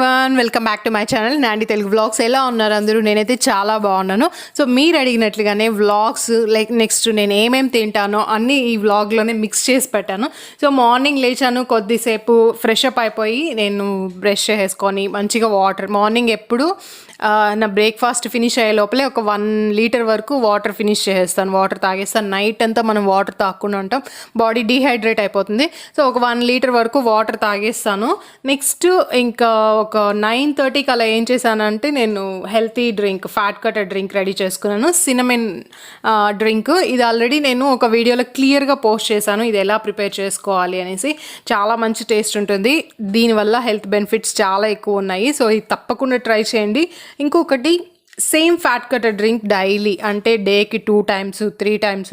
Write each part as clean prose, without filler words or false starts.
Everyone, welcome back to my channel Nandi Telugu vlogs. ఎలా ఉన్నారు అందరూ? నేనైతే చాలా బాగున్నాను. సో మీరు అడిగినట్లుగానే వ్లాగ్స్ లైక్ నెక్స్ట్ నేను ఏమేమి తింటానో అన్నీ ఈ వ్లాగ్లోనే మిక్స్ చేసి పెట్టాను. సో మార్నింగ్ లేచాను, కొద్దిసేపు ఫ్రెష్ అప్ అయిపోయి నేను బ్రష్ చేసుకొని మంచిగా వాటర్ మార్నింగ్ ఎప్పుడు నా బ్రేక్ఫాస్ట్ ఫినిష్ అయ్యే లోపలే ఒక 1 లీటర్ వరకు వాటర్ ఫినిష్ చేసేస్తాను, వాటర్ తాగేస్తాను. నైట్ అంతా మనం వాటర్ తాగకుండా ఉంటాం, బాడీ డీహైడ్రేట్ అయిపోతుంది. సో ఒక 1 లీటర్ వరకు వాటర్ తాగేస్తాను. నెక్స్ట్ ఇంకా ఒక 9:30కి అలా ఏం చేశానంటే నేను healthy drink, fat cutter drink ready చేసుకున్నాను. సినమెన్ డ్రింక్. ఇది ఆల్రెడీ నేను ఒక వీడియోలో క్లియర్గా పోస్ట్ చేశాను, ఇది ఎలా ప్రిపేర్ చేసుకోవాలి అనేసి. చాలా మంచి టేస్ట్ ఉంటుంది, దీనివల్ల హెల్త్ బెనిఫిట్స్ చాలా ఎక్కువ ఉన్నాయి. సో ఇది తప్పకుండా ట్రై చేయండి. ఇంకొకటి same fat cutter drink daily, అంటే డేకి 2 times 3 times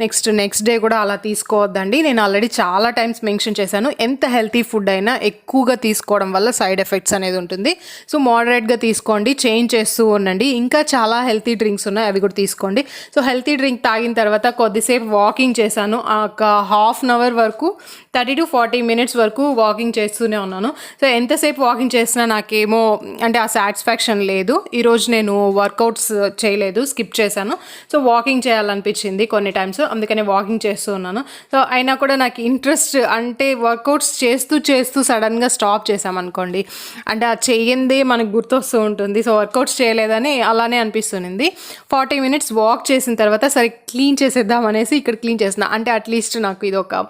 నెక్స్ట్ డే కూడా అలా తీసుకోవద్దండి. నేను ఆల్రెడీ చాలా టైమ్స్ మెన్షన్ చేశాను, ఎంత హెల్తీ ఫుడ్ అయినా ఎక్కువగా తీసుకోవడం వల్ల సైడ్ ఎఫెక్ట్స్ అనేది ఉంటుంది. సో మోడరేట్గా తీసుకోండి, చేంజ్ చేస్తూ ఉండండి. ఇంకా చాలా హెల్తీ డ్రింక్స్ ఉన్నాయి, అవి కూడా తీసుకోండి. సో హెల్తీ డ్రింక్ తాగిన తర్వాత కొద్దిసేపు వాకింగ్ చేశాను. ఒక ½ అవర్ వరకు 30 to 40 minutes వరకు వాకింగ్ చేస్తూనే ఉన్నాను. సో ఎంతసేపు వాకింగ్ చేసినా నాకేమో అంటే ఆ సాటిస్ఫాక్షన్ లేదు. ఈరోజు నేను వర్కౌట్స్ చేయలేదు, స్కిప్ చేశాను. సో వాకింగ్ చేయాలనిపించింది కొన్ని టైమ్స్, అందుకని వాకింగ్ చేస్తూ ఉన్నాను. సో అయినా కూడా నాకు ఇంట్రెస్ట్, అంటే వర్కౌట్స్ చేస్తూ సడన్గా స్టాప్ చేసామనుకోండి, అంటే ఆ చెయ్యిందే మనకు గుర్తొస్తూ ఉంటుంది. సో వర్కౌట్స్ చేయలేదని అలానే అనిపిస్తుంది. 40 minutes వాక్ చేసిన తర్వాత సరే క్లీన్ చేసేద్దాం అనేసి ఇక్కడ క్లీన్ చేసిన, అంటే అట్లీస్ట్ నాకు ఇది ఒక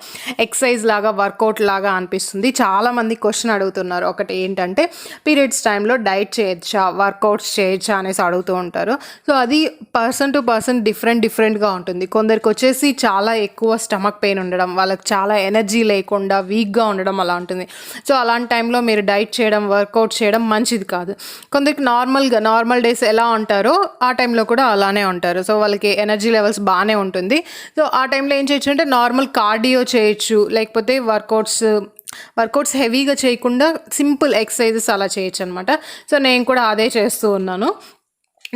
ఎక్సర్సైజ్ లాగా, వర్కౌట్ లాగా అనిపిస్తుంది. చాలామంది క్వశ్చన్ అడుగుతున్నారు. ఒకటి ఏంటంటే పీరియడ్స్ టైంలో డైట్ చేయొచ్చా, వర్కౌట్స్ చేయొచ్చా అనేసి అడుగుతూ ఉంటారు. సో అది పర్సన్ టు పర్సన్ డిఫరెంట్గా ఉంటుంది. కొందరికి వచ్చేసి చాలా ఎక్కువ స్టమక్ పెయిన్ ఉండడం, వాళ్ళకి చాలా ఎనర్జీ లేకుండా వీక్గా ఉండడం అలా ఉంటుంది. సో అలాంటి టైంలో మీరు డైట్ చేయడం, వర్కౌట్ చేయడం మంచిది కాదు. కొందరికి నార్మల్ డేస్ ఎలా ఉంటారో ఆ టైంలో కూడా అలానే ఉంటారు. సో వాళ్ళకి ఎనర్జీ లెవెల్స్ బాగానే ఉంటుంది. సో ఆ టైంలో ఏం చేయొచ్చు అంటే నార్మల్ కార్డియో చేయొచ్చు, లేకపోతే వర్కౌట్స్ హెవీగా చేయకుండా సింపుల్ ఎక్సర్సైజెస్ అలా చేయొచ్చు అనమాట. సో నేను కూడా అదే చేస్తూ ఉన్నాను.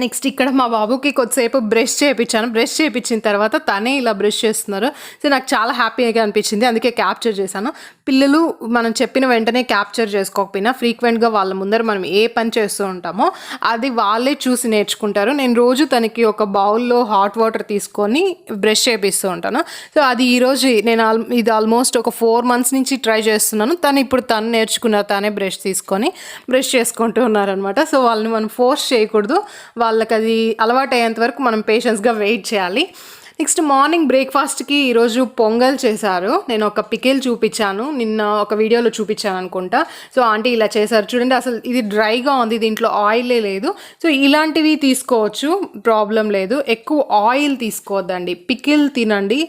నెక్స్ట్ ఇక్కడ మా బాబుకి కొద్దిసేపు బ్రష్ చేయించాను. బ్రష్ చేయించిన తర్వాత తనే ఇలా బ్రష్ చేస్తున్నారు. సో నాకు చాలా హ్యాపీగా అనిపించింది, అందుకే క్యాప్చర్ చేశాను. పిల్లలు మనం చెప్పిన వెంటనే క్యాప్చర్ చేసుకోకపోయినా ఫ్రీక్వెంట్గా వాళ్ళ ముందర మనం ఏ పని చేస్తూ ఉంటామో అది వాళ్ళే చూసి నేర్చుకుంటారు. నేను రోజు తనకి ఒక బౌల్లో హాట్ వాటర్ తీసుకొని బ్రష్ చేపిస్తూ ఉంటాను. సో అది ఈరోజు ఇది ఆల్మోస్ట్ ఒక 4 months నుంచి ట్రై చేస్తున్నాను. తను నేర్చుకున్నారు, తనే బ్రష్ తీసుకొని బ్రష్ చేసుకుంటూ ఉన్నారనమాట. సో వాళ్ళని మనం ఫోర్స్ చేయకూడదు, వాళ్ళకి అది అలవాటు అయ్యేంత వరకు మనం పేషెన్స్గా వెయిట్ చేయాలి. నెక్స్ట్ మార్నింగ్ బ్రేక్ఫాస్ట్కి ఈరోజు పొంగల్ చేశారు. నేను ఒక పికిల్ చూపించాను, నిన్న ఒక వీడియోలో చూపించాను అనుకుంటా. సో ఆంటీ ఇలా చేశారు చూడండి, అసలు ఇది డ్రైగా ఉంది, దీంట్లో ఆయిలే లేదు. సో ఇలాంటివి తీసుకోవచ్చు, ప్రాబ్లం లేదు. ఎక్కువ ఆయిల్ తీసుకోవద్దండి, పికిల్ తినండి.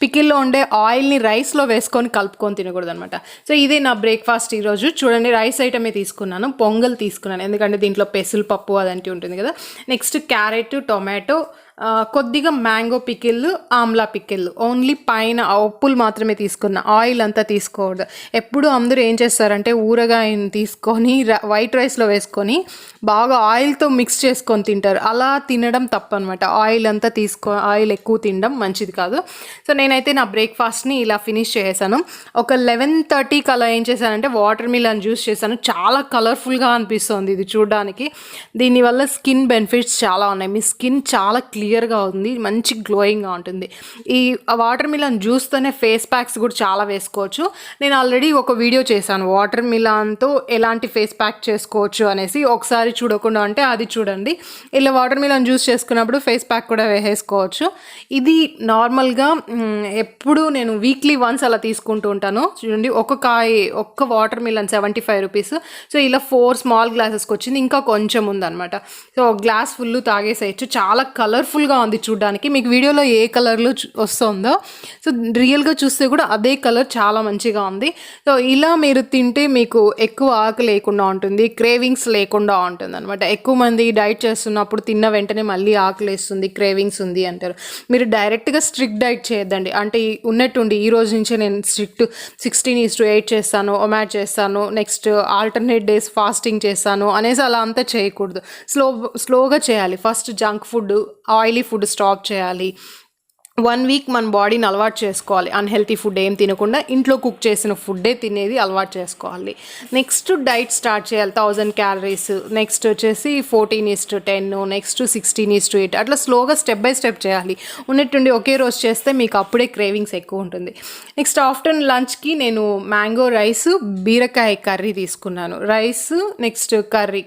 పికిల్లో ఉండే ఆయిల్ని రైస్లో వేసుకొని కలుపుకొని తినకూడదు అనమాట. సో ఇదే నా బ్రేక్ఫాస్ట్ ఈరోజు. చూడండి, రైస్ ఐటమే తీసుకున్నాను, పొంగల్ తీసుకున్నాను, ఎందుకంటే దీంట్లో పెసరపప్పు అదంటే ఉంటుంది కదా. నెక్స్ట్ క్యారెట్, టొమాటో, కొద్దిగా mango pickle, Amla pickle, only పైన ఉప్పులు మాత్రమే తీసుకున్నా, ఆయిల్ అంతా తీసుకోకూడదు. ఎప్పుడు అందరూ ఏం చేస్తారంటే ఊరగాయని తీసుకొని వైట్ రైస్లో వేసుకొని బాగా ఆయిల్తో మిక్స్ చేసుకొని తింటారు. అలా తినడం తప్పనమాట. ఆయిల్ ఎక్కువ తినడం మంచిది కాదు. సో నేనైతే నా బ్రేక్ఫాస్ట్ని ఇలా ఫినిష్ చేశాను. ఒక 11:30కి అలా ఏం చేశానంటే వాటర్ మిలన్ జ్యూస్ చేశాను. చాలా కలర్ఫుల్గా అనిపిస్తుంది ఇది చూడడానికి. దీనివల్ల స్కిన్ బెనిఫిట్స్ చాలా ఉన్నాయి. మీ స్కిన్ చాలా క్లియర్గా ఉంది, మంచి గ్లోయింగ్గా ఉంటుంది. ఈ వాటర్ మిలన్ జ్యూస్తోనే ఫేస్ ప్యాక్స్ కూడా చాలా వేసుకోవచ్చు. నేను ఆల్రెడీ ఒక వీడియో చేశాను వాటర్ మిలన్తో ఎలాంటి ఫేస్ ప్యాక్ చేసుకోవచ్చు అనేసి. ఒకసారి చూడకుండా అంటే అది చూడండి. ఇలా వాటర్ మిలన్ జ్యూస్ చేసుకున్నప్పుడు ఫేస్ ప్యాక్ కూడా వేసుకోవచ్చు. ఇది నార్మల్గా ఎప్పుడు నేను వీక్లీ వన్స్ అలా తీసుకుంటూ ఉంటాను. చూడండి, ఒక్క వాటర్ మిలన్ 75 rupees. సో ఇలా 4 small glasses వచ్చింది, ఇంకా కొంచెం ఉందన్నమాట. సో గ్లాస్ ఫుల్ తాగేసేయచ్చు. చాలా కలర్ఫుల్గా ఉంది చూడడానికి. మీకు వీడియోలో ఏ కలర్లో వస్తుందో, సో రియల్గా చూస్తే కూడా అదే కలర్ చాలా మంచిగా ఉంది. సో ఇలా మీరు తింటే మీకు ఎక్కువ ఆకలి లేకుండా ఉంటుంది, క్రేవింగ్స్ లేకుండా ఉంటుంది అనమాట. ఎక్కువ మంది డైట్ చేస్తున్నప్పుడు తిన్న వెంటనే మళ్ళీ ఆకలి వేస్తుంది, క్రేవింగ్స్ ఉంది అంటారు. మీరు డైరెక్ట్గా స్ట్రిక్ట్ డైట్ చేయొద్దండి. అంటే ఉన్నట్టుండి ఈ రోజు నుంచే నేను స్ట్రిక్ట్ 16:8 చేస్తాను, ఒమాట్ చేస్తాను, నెక్స్ట్ ఆల్టర్నేట్ డేస్ ఫాస్టింగ్ చేస్తాను అనేసి అలా అంతా చేయకూడదు. స్లోగా చేయాలి. First junk food, oily food stop చేయాలి. 1 వీక్ మన బాడీని అలవాటు చేసుకోవాలి. అన్‌హెల్తీ ఫుడ్ ఏం తినకుండా ఇంట్లో కుక్ చేసిన ఫుడ్డే తినేది అలవాటు చేసుకోవాలి. నెక్స్ట్ డైట్ స్టార్ట్ చేయాలి. 1000 క్యాలరీస్, నెక్స్ట్ వచ్చేసి 14:10, నెక్స్ట్ 16:8 అట్లా స్లోగా స్టెప్ బై స్టెప్ చేయాలి. ఉన్నట్టుండి ఒకే రోజు చేస్తే మీకు అప్పుడే క్రేవింగ్స్ ఎక్కువ ఉంటుంది. నెక్స్ట్ ఆఫ్టర్‌నూన్ లంచ్‌కి నేను మ్యాంగో రైస్, బీరకాయ కర్రీ తీసుకున్నాను. రైస్ నెక్స్ట్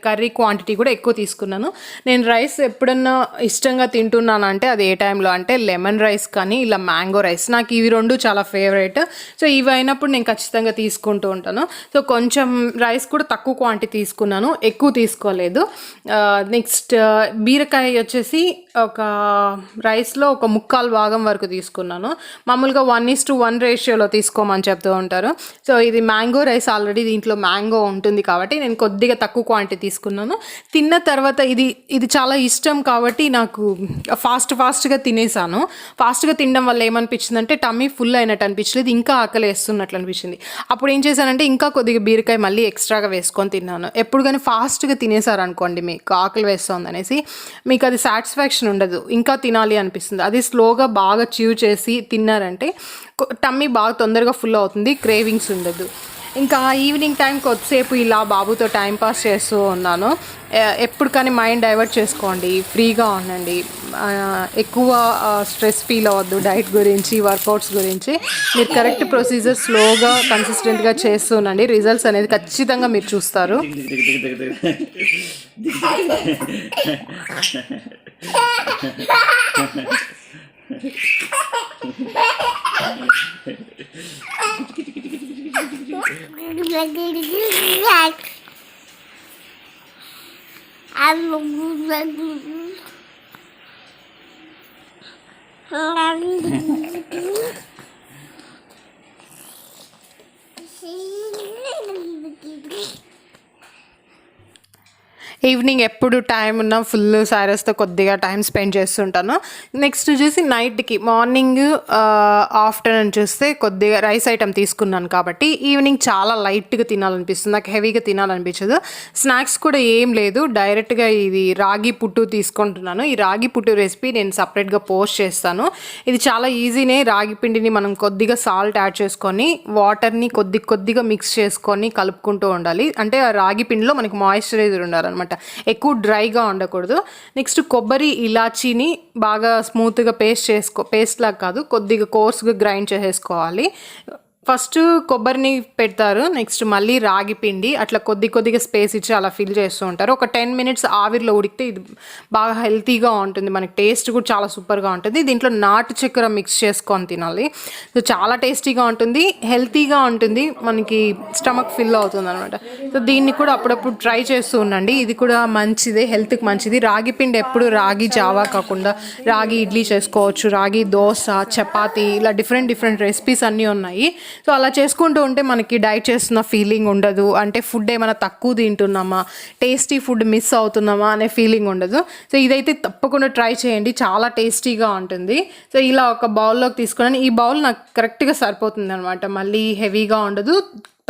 కర్రీ క్వాంటిటీ కూడా ఎక్కువ తీసుకున్నాను. నేను రైస్ ఎప్పుడన్నా ఇష్టంగా తింటున్నానంటే అది ఏ టైంలో అంటే లెమన్ రైస్ కానీ ఇలా మ్యాంగో రైస్, నాకు ఇవి 2 చాలా ఫేవరెట్. సో ఇవి అయినప్పుడు నేను ఖచ్చితంగా తీసుకుంటూ ఉంటాను. సో కొంచెం రైస్ కూడా తక్కువ క్వాంటిటీ తీసుకున్నాను, ఎక్కువ తీసుకోలేదు. నెక్స్ట్ బీరకాయ వచ్చేసి ఒక రైస్లో ఒక 3/4 భాగం వరకు తీసుకున్నాను. మామూలుగా 1:1 రేషియోలో తీసుకోమని చెప్తూ ఉంటారు. సో ఇది మ్యాంగో రైస్, ఆల్రెడీ దీంట్లో మ్యాంగో ఉంటుంది కాబట్టి నేను కొద్దిగా తక్కువ క్వాంటిటీ తీసుకున్నాను. తిన్న తర్వాత ఇది చాలా ఇష్టం కాబట్టి నాకు ఫాస్ట్గా తినేసాను. ఫాస్ట్గా తినడం వల్ల ఏమనిపించిందంటే టమ్మీ ఫుల్ అయినట్టు అనిపించలేదు, ఇంకా ఆకలి వేస్తున్నట్లు అనిపించింది. అప్పుడు ఏం చేశానంటే ఇంకా కొద్దిగా బీరకాయ మళ్ళీ ఎక్స్ట్రాగా వేసుకొని తిన్నాను. ఎప్పుడు కానీ ఫాస్ట్గా తినేసారనుకోండి మీకు ఆకలి వేస్తుంది అనేసి మీకు అది సాటిస్ఫాక్షన్ ఉండదు, ఇంకా తినాలి అనిపిస్తుంది. అది స్లోగా బాగా చ్యూ చేసి తిన్నారంటే టమ్మీ బాగా తొందరగా ఫుల్ అవుతుంది, క్రేవింగ్స్ ఉండదు. ఇంకా ఈవినింగ్ టైం కొద్దిసేపు ఇలా బాబుతో టైంపాస్ చేస్తూ ఉన్నాను. ఎప్పుడు కానీ మైండ్ డైవర్ట్ చేసుకోండి, ఫ్రీగా ఉండండి, ఎక్కువ స్ట్రెస్ ఫీల్ అవ్వద్దు డైట్ గురించి, వర్కౌట్స్ గురించి. మీరు కరెక్ట్ ప్రొసీజర్ స్లోగా కన్సిస్టెంట్గా చేస్తూనండి, రిజల్ట్స్ అనేది ఖచ్చితంగా మీరు చూస్తారు. ఈవినింగ్ ఎప్పుడు టైం ఉన్నా ఫుల్ సారస్తో కొద్దిగా టైం స్పెండ్ చేస్తుంటాను. నెక్స్ట్ వచ్చేసి నైట్కి, మార్నింగ్ ఆఫ్టర్నూన్ చూస్తే కొద్దిగా రైస్ ఐటమ్ తీసుకున్నాను కాబట్టి ఈవినింగ్ చాలా లైట్గా తినాలనిపిస్తుంది, నాకు హెవీగా తినాలనిపించదు. స్నాక్స్ కూడా ఏం లేదు, డైరెక్ట్గా ఇది రాగి పుట్టు తీసుకుంటున్నాను. ఈ రాగి పుట్టు రెసిపీ నేను సపరేట్గా పోస్ట్ చేస్తాను. ఇది చాలా ఈజీనే. రాగి పిండిని మనం కొద్దిగా సాల్ట్ యాడ్ చేసుకొని వాటర్ని కొద్దిగా మిక్స్ చేసుకొని కలుపుకుంటూ ఉండాలి. అంటే ఆ రాగి పిండిలో మనకి మాయిశ్చరైజర్ ఉండాలన్నమాట, ఎక్కువ డ్రైగా ఉండకూడదు. నెక్స్ట్ కొబ్బరి, ఇలాచీని బాగా స్మూత్గా పేస్ట్ లాగా కాదు, కొద్దిగా కోర్స్గా గ్రైండ్ చేసేసుకోవాలి. ఫస్ట్ కొబ్బరిని పెడతారు, నెక్స్ట్ మళ్ళీ రాగి పిండి, అట్లా కొద్దిగా స్పేస్ ఇచ్చి అలా ఫిల్ చేస్తూ ఉంటారు. ఒక 10 minutes ఆవిరిలో ఉడికితే ఇది బాగా హెల్తీగా ఉంటుంది, మనకి టేస్ట్ కూడా చాలా సూపర్గా ఉంటుంది. దీంట్లో నాటు చక్కెర మిక్స్ చేసుకొని తినాలి. సో చాలా టేస్టీగా ఉంటుంది, హెల్తీగా ఉంటుంది, మనకి స్టమక్ ఫిల్ అవుతుంది అనమాట. సో దీన్ని కూడా అప్పుడప్పుడు ట్రై చేస్తూ ఉండండి, ఇది కూడా మంచిదే, హెల్త్కి మంచిది. రాగి పిండి ఎప్పుడు రాగి జావా కాకుండా రాగి ఇడ్లీ చేసుకోవచ్చు, రాగి దోశ, చపాతీ, ఇలా డిఫరెంట్ రెసిపీస్ అన్నీ ఉన్నాయి. సో అలా చేసుకుంటూ ఉంటే మనకి డైట్ చేస్తున్న ఫీలింగ్ ఉండదు, అంటే ఫుడ్ ఏమైనా తక్కువ తింటున్నామా, టేస్టీ ఫుడ్ మిస్ అవుతున్నామా అనే ఫీలింగ్ ఉండదు. సో ఇదైతే తప్పకుండా ట్రై చేయండి, చాలా టేస్టీగా ఉంటుంది. సో ఇలా ఒక బౌల్లోకి తీసుకున్నాను. ఈ బౌల్ నాకు కరెక్ట్గా సరిపోతుంది అనమాట, మళ్ళీ హెవీగా ఉండదు,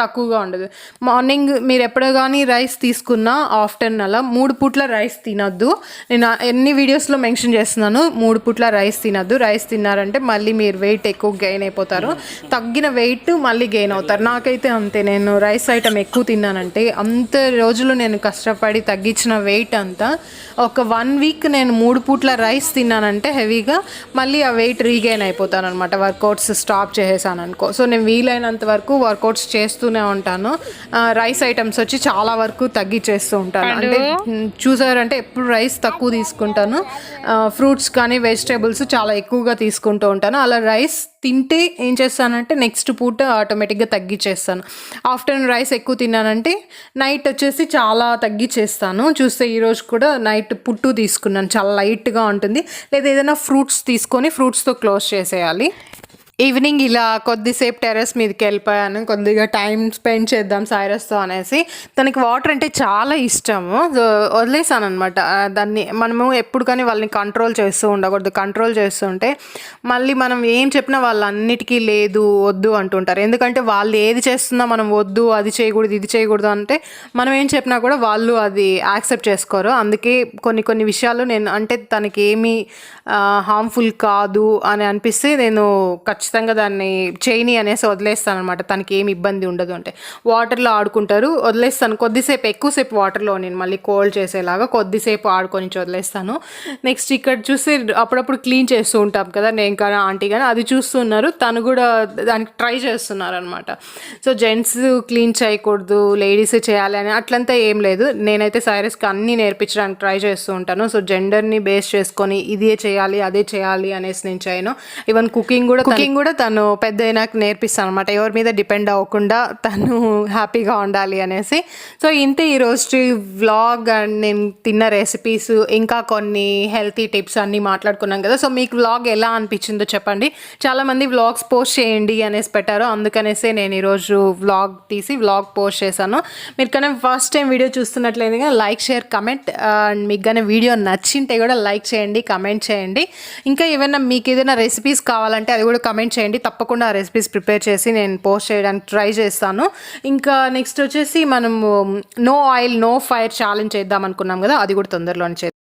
తక్కువగా ఉండదు. మార్నింగ్ మీరు ఎప్పుడు కానీ రైస్ తీసుకున్నా ఆఫ్టర్నూన్ అలా 3 పూట్ల రైస్ తినొద్దు. నేను ఎన్ని వీడియోస్లో మెన్షన్ చేస్తున్నాను, 3 పూట్ల రైస్ తినొద్దు. రైస్ తిన్నారంటే మళ్ళీ మీరు వెయిట్ ఎక్కువ గెయిన్ అయిపోతారు, తగ్గిన వెయిట్ మళ్ళీ గెయిన్ అవుతారు. నాకైతే అంతే, నేను రైస్ ఐటమ్ ఎక్కువ తిన్నానంటే అంత రోజులు నేను కష్టపడి తగ్గించిన వెయిట్ అంతా ఒక 1 వీక్ నేను 3 పూట్ల రైస్ తిన్నానంటే హెవీగా మళ్ళీ ఆ వెయిట్ రీగెయిన్ అయిపోతాను అనమాట, వర్కౌట్స్ స్టాప్ చేసేసాను అనుకో. సో నేను వీలైనంత వరకు వర్కౌట్స్ చేస్తూనే ఉంటాను. రైస్ ఐటమ్స్ వచ్చి చాలా వరకు తగ్గించేస్తూ ఉంటాను. అంటే చూసారంటే ఎప్పుడు రైస్ తక్కువ తీసుకుంటాను, ఫ్రూట్స్ కానీ వెజిటేబుల్స్ చాలా ఎక్కువగా తీసుకుంటూ ఉంటాను. అలా రైస్ తింటే ఏం చేస్తానంటే నెక్స్ట్ పూట ఆటోమేటిక్గా తగ్గించేస్తాను. ఆఫ్టర్నూన్ రైస్ ఎక్కువ తిన్నానంటే నైట్ వచ్చేసి చాలా తగ్గించేస్తాను. చూస్తే ఈరోజు కూడా నైట్ పుట్టు తీసుకున్నాను, చాలా లైట్గా ఉంటుంది. లేదా ఏదైనా ఫ్రూట్స్ తీసుకొని ఫ్రూట్స్తో క్లోజ్ చేసేయాలి. ఈవినింగ్ ఇలా కొద్దిసేపు టెర్రస్ మీదకి వెళ్ళిపోయాను. కొద్దిగా టైం స్పెండ్ చేద్దాం సైరస్‌తో అనేసి. తనకి వాటర్ అంటే చాలా ఇష్టము. సో, వదిలేసాననమాట. దాన్ని మనము ఎప్పుడు కానీ వాళ్ళని కంట్రోల్ చేస్తూ ఉండకూడదు. కంట్రోల్ చేస్తుంటే మళ్ళీ మనం ఏం చెప్పినా వాళ్ళన్నిటికీ లేదు, వద్దు అంటుంటారు. ఎందుకంటే వాళ్ళు ఏది చేస్తున్నా మనం వద్దు, అది చేయకూడదు, ఇది చేయకూడదు అంటే మనం ఏం చెప్పినా కూడా వాళ్ళు అది యాక్సెప్ట్ చేసుకోరు. అందుకే కొన్ని కొన్ని విషయాలు నేను అంటే తనకేమీ హార్మ్‌ఫుల్ కాదు అని అనిపిస్తే నేను ఖచ్చితంగా దాన్ని చేయని అనేసి వదిలేస్తాననమాట. తనకి ఏమి ఇబ్బంది ఉండదు అంటే. వాటర్‌లో ఆడుకుంటారు, వదిలేస్తాను. కొద్దిసేపు ఎక్కువసేపు వాటర్‌లో నేను మళ్ళీ కోల్డ్ చేసేలాగా కొద్దిసేపు ఆడుకొనిచ్చి వదిలేస్తాను. నెక్స్ట్ ఇక్కడ చూస్తే అప్పుడప్పుడు క్లీన్ చేస్తూ ఉంటాం కదా! నేను కానీ, ఆంటీ కానీ అది చూస్తున్నారు. తను కూడా దానికి ట్రై చేస్తున్నారనమాట. సో, జెంట్స్ క్లీన్ చేయకూడదు, లేడీసే చేయాలి అని అట్లంతా ఏం లేదు. నేనైతే సైరస్‌కి అన్నీ నేర్పించడానికి ట్రై చేస్తూ ఉంటాను. సో, జెండర్‌ని బేస్ చేసుకొని ఇదే చేయాలి, అదే చేయాలి అనేసి నేను చేయను. ఈవెన్ కుకింగ్ కూడా తను పెద్దయినాక నేర్పిస్తాననమాట. ఎవరి మీద డిపెండ్ అవ్వకుండా తను హ్యాపీగా ఉండాలి అనేసి. సో, ఇంతే ఈరోజు వ్లాగ్ అండ్ నేను తిన్న రెసిపీస్ ఇంకా కొన్ని హెల్తీ టిప్స్ అన్నీ మాట్లాడుకున్నాం కదా! సో, మీకు వ్లాగ్ ఎలా అనిపించిందో చెప్పండి. చాలామంది వ్లాగ్స్ పోస్ట్ చేయండి అనేసి పెట్టారు. అందుకనేసే నేను ఈరోజు వ్లాగ్ తీసి వ్లాగ్ పోస్ట్ చేశాను. మీరు కానీ ఫస్ట్ టైం వీడియో చూస్తున్నట్లయితే లైక్, షేర్, కమెంట్ అండ్ మీకు కానీ వీడియో నచ్చింటే కూడా లైక్ చేయండి, కమెంట్ చేయండి. ఇంకా ఏమైనా మీకు ఏదైనా రెసిపీస్ కావాలంటే అది కూడా కమెంట్ చేయండి. తప్పకుండా ఆ రెసిపీస్ ప్రిపేర్ చేసి నేను పోస్ట్ చేయడానికి ట్రై చేస్తాను. ఇంకా నెక్స్ట్ వచ్చేసి మనము no oil no fire challenge చేద్దాం అనుకున్నాం కదా! అది కూడా తొందరలోనే చేద్దాం.